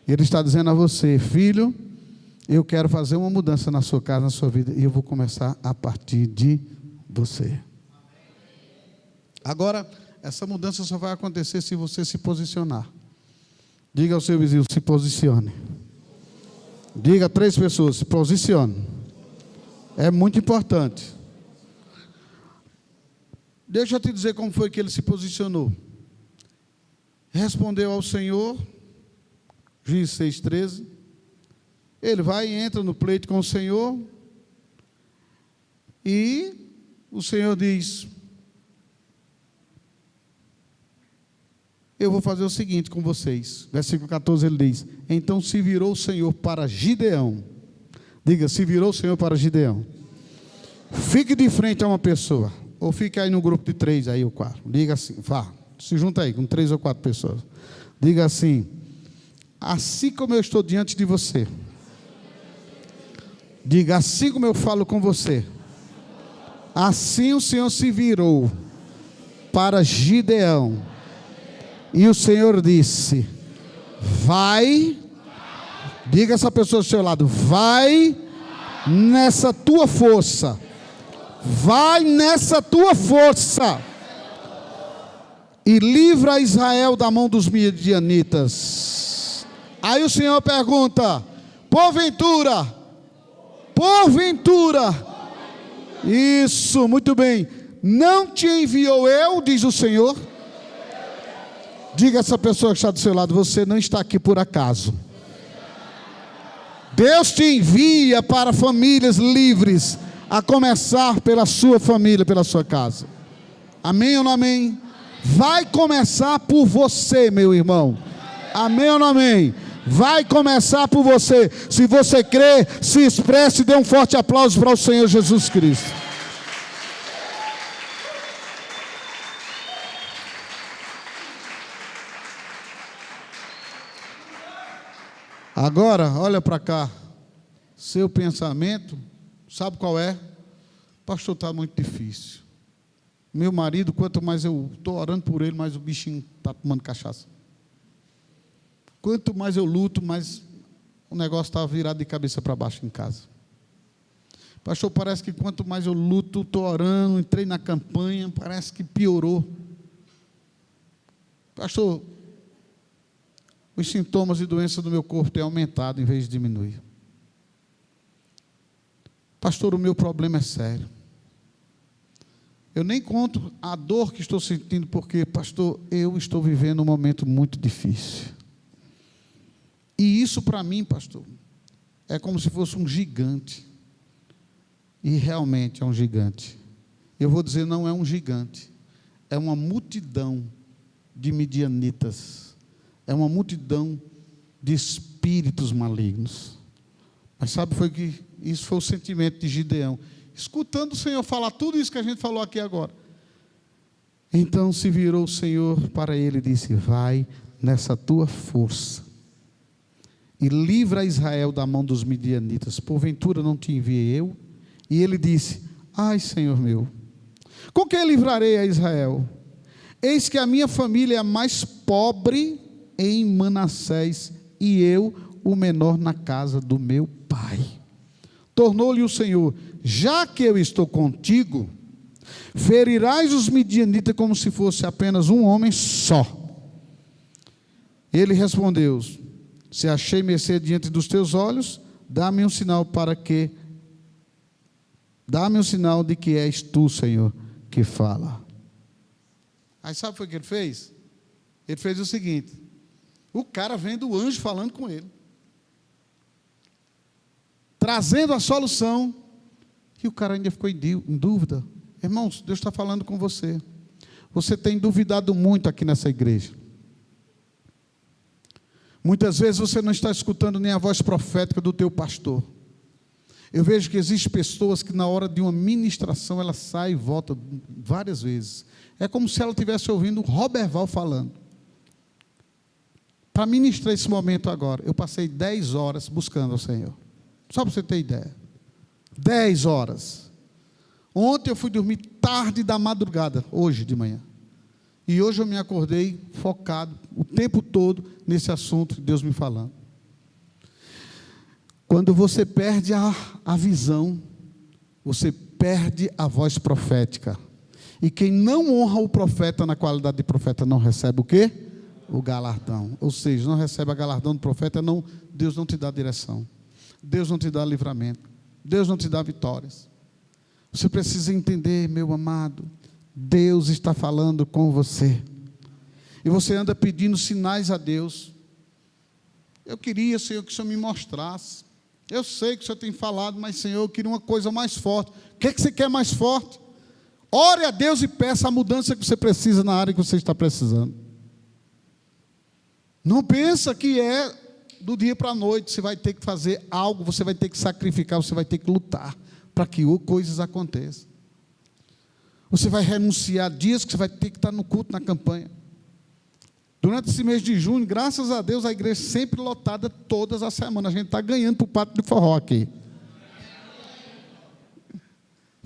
Ele está dizendo a você: filho, eu quero fazer uma mudança na sua casa, na sua vida, e eu vou começar a partir de você. Agora, essa mudança só vai acontecer se você se posicionar. Diga ao seu vizinho: se posicione. Diga a 3 pessoas: se posicione. É muito importante. Deixa eu te dizer como foi que ele se posicionou. Respondeu ao Senhor, Juízes 6:13. Ele vai e entra no pleito com o Senhor. E o Senhor diz: eu vou fazer o seguinte com vocês. Versículo 14 ele diz: então se virou o Senhor para Gideão. Diga: se virou o Senhor para Gideão. Fique de frente a uma pessoa, ou fique aí no grupo de 3, aí ou 4. Diga assim, vá, se junta aí com 3 ou 4 pessoas. Diga assim: assim como eu estou diante de você. Diga: assim como eu falo com você, assim o Senhor se virou para Gideão. E o Senhor disse: vai. Diga essa pessoa do seu lado: vai nessa tua força. Vai nessa tua força. E livra Israel da mão dos midianitas. Aí o Senhor pergunta: porventura. Isso, muito bem. Não te enviou eu, diz o Senhor. Diga a essa pessoa que está do seu lado: você não está aqui por acaso. Deus te envia para famílias livres, a começar pela sua família, pela sua casa. Amém ou não amém? Vai começar por você, meu irmão. Amém ou não amém? Vai começar por você. Se você crê, se expresse e dê um forte aplauso para o Senhor Jesus Cristo. Agora, olha para cá. Seu pensamento, sabe qual é? Pastor, está muito difícil. Meu marido, quanto mais eu estou orando por ele, mais o bichinho está tomando cachaça. Quanto mais eu luto, mais o negócio está virado de cabeça para baixo em casa. Pastor, parece que quanto mais eu luto, estou orando, entrei na campanha, parece que piorou. Pastor, os sintomas e doenças do meu corpo têm aumentado em vez de diminuir. Pastor, o meu problema é sério. Eu nem conto a dor que estou sentindo, porque, pastor, eu estou vivendo um momento muito difícil. E isso para mim, pastor, é como se fosse um gigante. E realmente é um gigante. Eu vou dizer, não é um gigante. É uma multidão de midianitas. É uma multidão de espíritos malignos. Mas sabe, isso foi o sentimento de Gideão. Escutando o Senhor falar tudo isso que a gente falou aqui agora. Então se virou o Senhor para ele e disse: vai nessa tua força e livra Israel da mão dos midianitas. Porventura não te enviei eu? E ele disse: ai, Senhor meu, com que livrarei a Israel? Eis que a minha família é a mais pobre em Manassés, e eu o menor na casa do meu pai. Tornou-lhe o Senhor: já que eu estou contigo, ferirás os midianitas como se fosse apenas um homem só. Ele respondeu: se achei mercê diante dos teus olhos, dá-me um sinal de que és tu, Senhor, que fala. Aí sabe o que ele fez? Ele fez o seguinte: o cara vendo o anjo falando com ele, trazendo a solução, e o cara ainda ficou em dúvida. Irmãos, Deus está falando com você. Você tem duvidado muito aqui nessa igreja. Muitas vezes você não está escutando nem a voz profética do teu pastor. Eu vejo que existem pessoas que na hora de uma ministração, ela sai e volta várias vezes. É como se ela estivesse ouvindo o Roberval falando. Para ministrar esse momento agora, eu passei 10 horas buscando ao Senhor. Só para você ter ideia. 10 horas. Ontem eu fui dormir tarde da madrugada, hoje de manhã. E hoje eu me acordei focado o tempo todo nesse assunto de Deus me falando. Quando você perde a visão, você perde a voz profética. E quem não honra o profeta na qualidade de profeta não recebe o quê? O galardão. Ou seja, não recebe a galardão do profeta, Deus não te dá direção. Deus não te dá livramento. Deus não te dá vitórias. Você precisa entender, meu amado, Deus está falando com você. E você anda pedindo sinais a Deus. Eu queria, Senhor, que o Senhor me mostrasse. Eu sei que o Senhor tem falado, mas, Senhor, eu queria uma coisa mais forte. O que você quer mais forte? Ore a Deus e peça a mudança que você precisa na área que você está precisando. Não pensa que é do dia para a noite. Você vai ter que fazer algo, você vai ter que sacrificar, você vai ter que lutar para que coisas aconteçam. Você vai renunciar dias que você vai ter que estar no culto, na campanha. Durante esse mês de junho, graças a Deus, a igreja sempre lotada todas as semanas. A gente está ganhando para o pátio de forró aqui.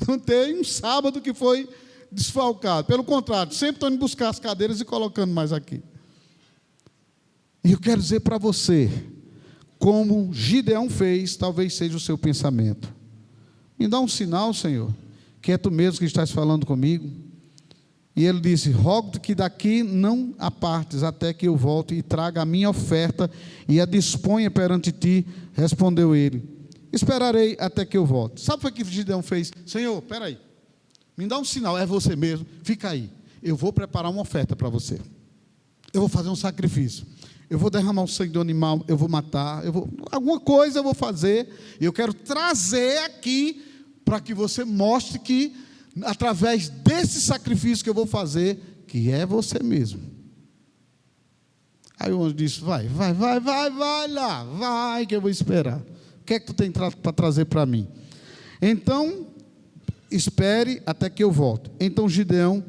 Não tem um sábado que foi desfalcado. Pelo contrário, sempre estão indo buscar as cadeiras e colocando mais aqui. E eu quero dizer para você, como Gideão fez, talvez seja o seu pensamento. Me dá um sinal, Senhor, que é tu mesmo que estás falando comigo. E ele disse: rogo-te que daqui não apartes, até que eu volte e traga a minha oferta e a disponha perante ti. Respondeu ele: esperarei até que eu volte. Sabe o que Gideão fez? Senhor, espera aí, me dá um sinal, é você mesmo, fica aí. Eu vou preparar uma oferta para você. Eu vou fazer um sacrifício. Eu vou derramar o sangue do animal, eu vou matar, alguma coisa eu vou fazer. E eu quero trazer aqui para que você mostre que, através desse sacrifício que eu vou fazer, que é você mesmo. Aí o anjo disse: vai lá, vai que eu vou esperar. O que é que tu tem para trazer para mim? Então, espere até que eu volte. Então Gideão,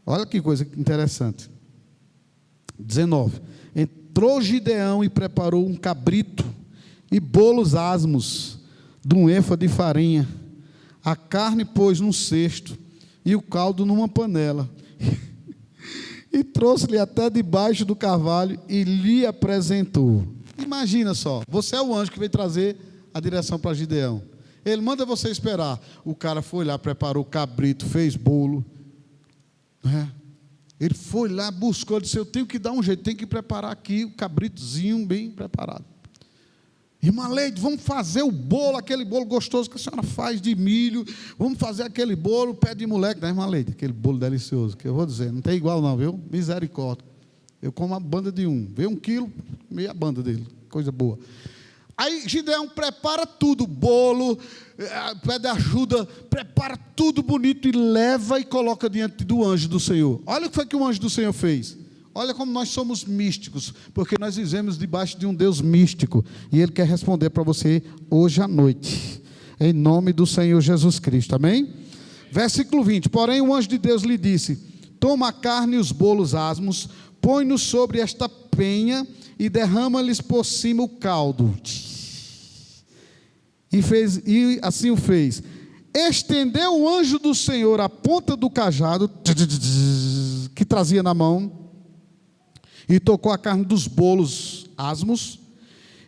olha que coisa interessante. 19. Entrou Gideão e preparou um cabrito e bolos asmos de um efa de farinha. A carne pôs num cesto e o caldo numa panela. E trouxe-lhe até debaixo do carvalho e lhe apresentou. Imagina só, você é o anjo que veio trazer a direção para Gideão. Ele manda você esperar. O cara foi lá, preparou o cabrito, fez bolo. Ele foi lá, buscou, disse: eu tenho que dar um jeito, tenho que preparar aqui o cabritozinho bem preparado. Irmã Leide, vamos fazer o bolo, aquele bolo gostoso que a senhora faz de milho. Vamos fazer aquele bolo, pé de moleque da irmã Leide, aquele bolo delicioso, que eu vou dizer, não tem igual não, viu? Misericórdia. Eu como a banda de um, veio 1 quilo, meia banda dele, coisa boa. Aí Gideão prepara tudo, bolo, pede ajuda, prepara tudo bonito e leva e coloca diante do anjo do Senhor. Olha o que foi que o anjo do Senhor fez. Olha como nós somos místicos, porque nós vivemos debaixo de um Deus místico, e Ele quer responder para você hoje à noite, em nome do Senhor Jesus Cristo, amém? Versículo 20, porém o anjo de Deus lhe disse: toma a carne e os bolos asmos, põe-nos sobre esta penha, e derrama-lhes por cima o caldo. E assim o fez. Estendeu o anjo do Senhor a ponta do cajado, que trazia na mão, e tocou a carne dos bolos asmos.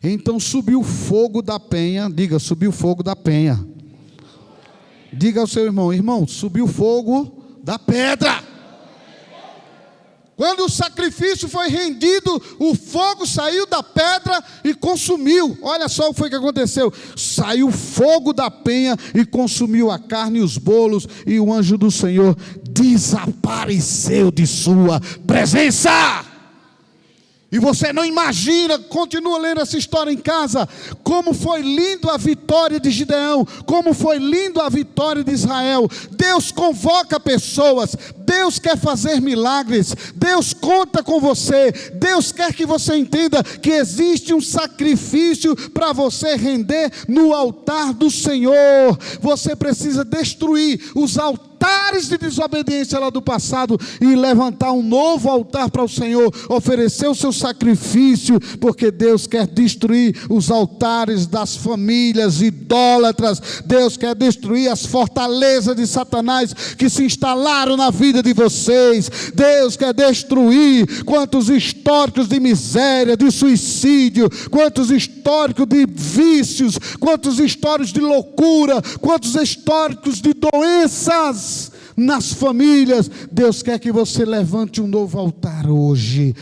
Então subiu o fogo da penha. Diga: subiu o fogo da penha. Diga ao seu irmão: irmão, subiu o fogo da pedra. Quando o sacrifício foi rendido, o fogo saiu da pedra e consumiu. Olha só o que foi que aconteceu. Saiu fogo da penha e consumiu a carne e os bolos, e o anjo do Senhor desapareceu de sua presença. E você não imagina, continua lendo essa história em casa, como foi lindo a vitória de Gideão, como foi lindo a vitória de Israel. Deus convoca pessoas, Deus quer fazer milagres, Deus conta com você, Deus quer que você entenda que existe um sacrifício para você render no altar do Senhor. Você precisa destruir os altares de desobediência lá do passado e levantar um novo altar para o Senhor, oferecer o seu sacrifício, porque Deus quer destruir os altares das famílias idólatras. Deus quer destruir as fortalezas de Satanás que se instalaram na vida de vocês. Deus quer destruir quantos históricos de miséria, de suicídio, quantos históricos de vícios, quantos históricos de loucura, quantos históricos de doenças nas famílias. Deus quer que você levante um novo altar hoje.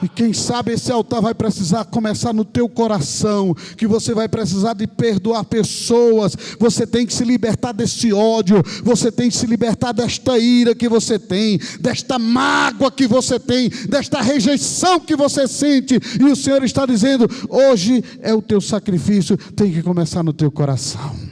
E quem sabe esse altar vai precisar começar no teu coração, que você vai precisar de perdoar pessoas. Você tem que se libertar desse ódio, você tem que se libertar desta ira que você tem, desta mágoa que você tem, desta rejeição que você sente. E o Senhor está dizendo: hoje é o teu sacrifício, tem que começar no teu coração.